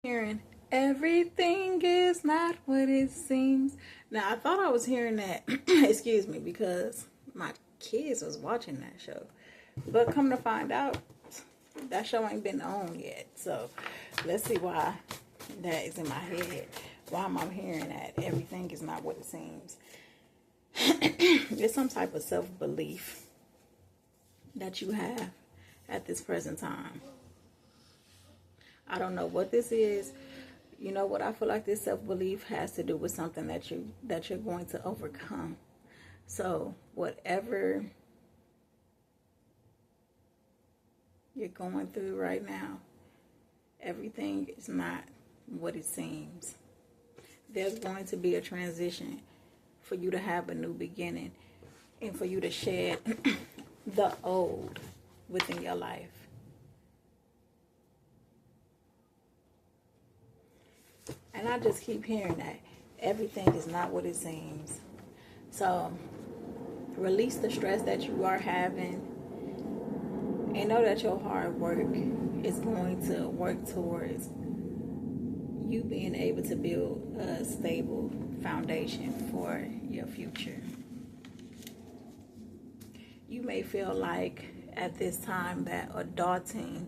Hearing everything is not what it seems. Now I thought I was hearing that excuse me, because my kids was watching that show. But come to find out, that show ain't been on yet. So let's see why that is in my head. Why am I hearing that everything is not what it seems? It's some type of self-belief that you have at this present time. I don't know what this is. You know what? I feel like this self-belief has to do with something that you're going to overcome. So whatever you're going through right now, everything is not what it seems. There's going to be a transition for you to have a new beginning and for you to shed the old within your life. And I just keep hearing that everything is not what it seems. So release the stress that you are having and know that your hard work is going to work towards you being able to build a stable foundation for your future. You may feel like at this time that adulting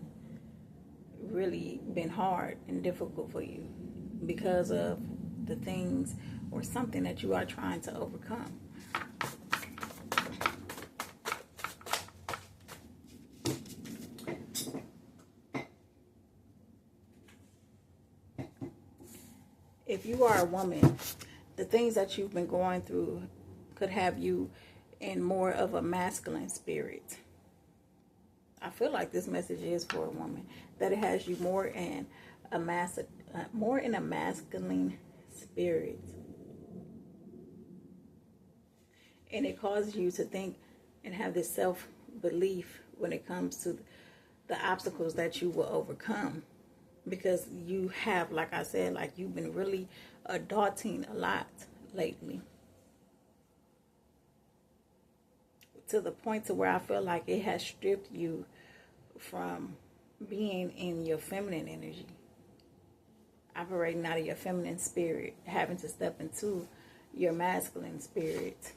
really been hard and difficult for you because of the things or something that you are trying to overcome. If you are a woman, the things that you've been going through could have you in more of a masculine spirit. I feel like this message is for a woman, that it has you more in a masculine spirit, and it causes you to think and have this self-belief when it comes to the obstacles that you will overcome, because you have, like I said, like you've been really adulting a lot lately, to the point to where I feel like it has stripped you from being in your feminine energy, operating out of your feminine spirit, having to step into your masculine spirit,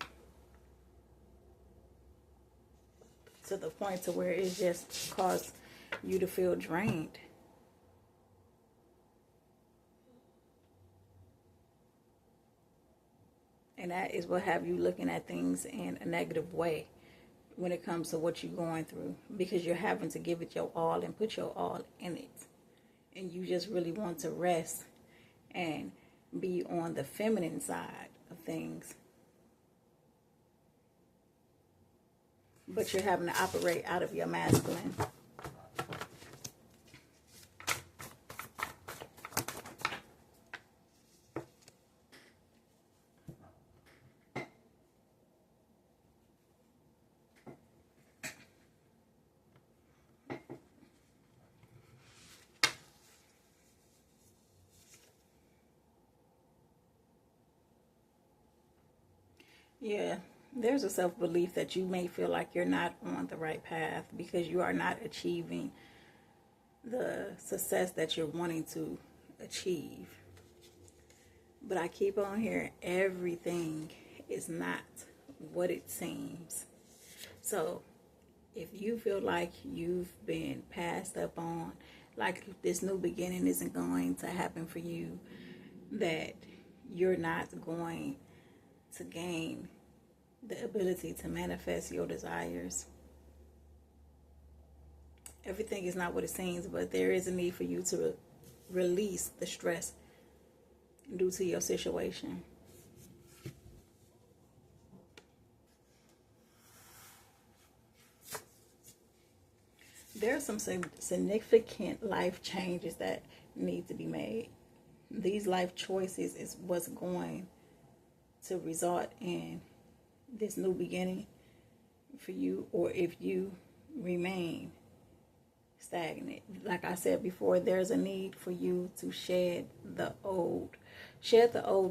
to the point to where it just caused you to feel drained. And that is what have you looking at things in a negative way when it comes to what you're going through, because you're having to give it your all and put your all in it. And you just really want to rest and be on the feminine side of things. But you're having to operate out of your masculine. Yeah, there's a self-belief that you may feel like you're not on the right path because you are not achieving the success that you're wanting to achieve. But I keep on hearing everything is not what it seems. So if you feel like you've been passed up on, like this new beginning isn't going to happen for you, that you're not going to gain the ability to manifest your desires. Everything is not what it seems, but there is a need for you to release the stress due to your situation. There are some significant life changes that need to be made. These life choices is what's going to result in this new beginning for you, or if you remain stagnant. Like I said before, there's a need for you to shed the old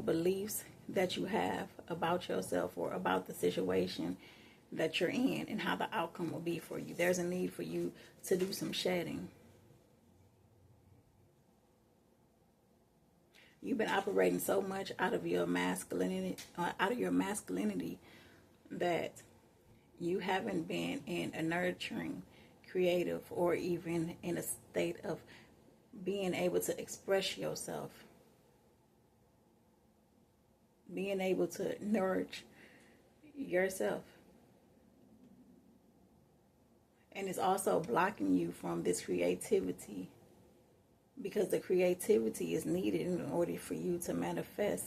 beliefs that you have about yourself or about the situation that you're in and how the outcome will be for you. There's a need for you to do some shedding. You've been operating so much out of your masculinity, that you haven't been in a nurturing, creative, or even in a state of being able to express yourself, being able to nourish yourself. And it's also blocking you from this creativity, because the creativity is needed in order for you to manifest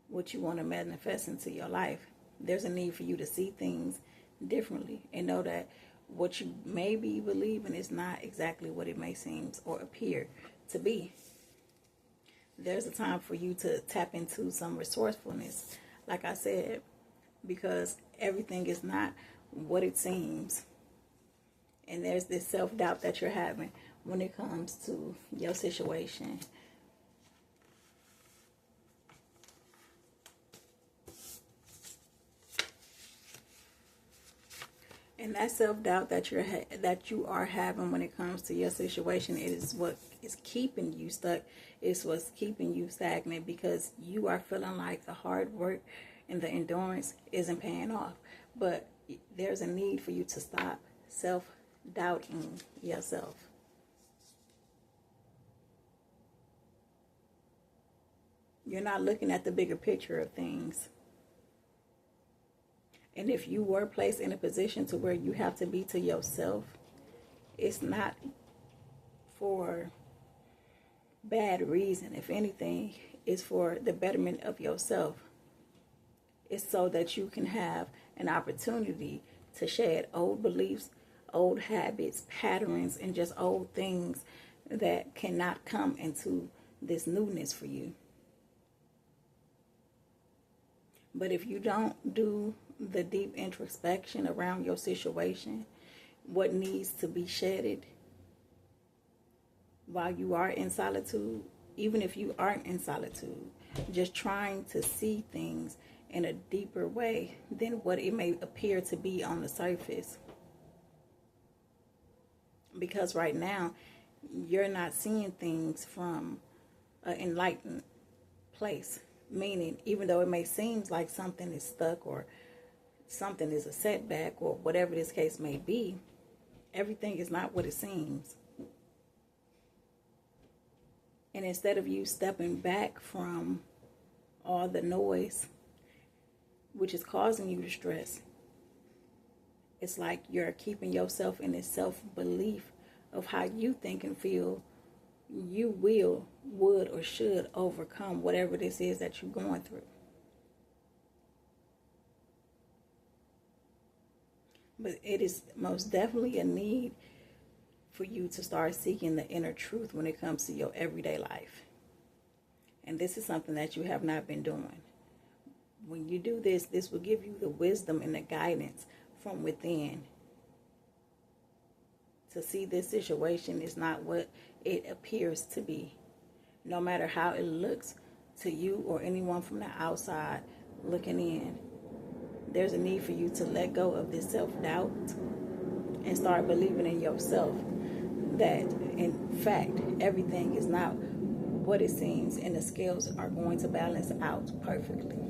what you want to manifest into your life. There's a need for you to see things differently and know that what you may be believing is not exactly what it may seem or appear to be. There's a time for you to tap into some resourcefulness, like I said, because everything is not what it seems. And there's this self-doubt that you're having when it comes to your situation. And that self-doubt that you are having when it comes to your situation, it is what is keeping you stuck. It's what's keeping you stagnant, because you are feeling like the hard work and the endurance isn't paying off. But there's a need for you to stop self-doubting yourself. You're not looking at the bigger picture of things. And if you were placed in a position to where you have to be to yourself, it's not for bad reason. If anything, it's for the betterment of yourself. It's so that you can have an opportunity to shed old beliefs, old habits, patterns, and just old things that cannot come into this newness for you. But if you don't do the deep introspection around your situation, what needs to be shedded while you are in solitude, even if you aren't in solitude, just trying to see things in a deeper way than what it may appear to be on the surface. Because right now, you're not seeing things from an enlightened place. Meaning, even though it may seem like something is stuck or something is a setback or whatever this case may be, everything is not what it seems. And instead of you stepping back from all the noise, which is causing you to stress, it's like you're keeping yourself in this self-belief of how you think and feel you will, would, or should overcome whatever this is that you're going through. But it is most definitely a need for you to start seeking the inner truth when it comes to your everyday life. And this is something that you have not been doing. When you do this, this will give you the wisdom and the guidance from within to see this situation is not what it appears to be. No matter how it looks to you or anyone from the outside looking in, there's a need for you to let go of this self-doubt and start believing in yourself that, in fact, everything is not what it seems and the scales are going to balance out perfectly.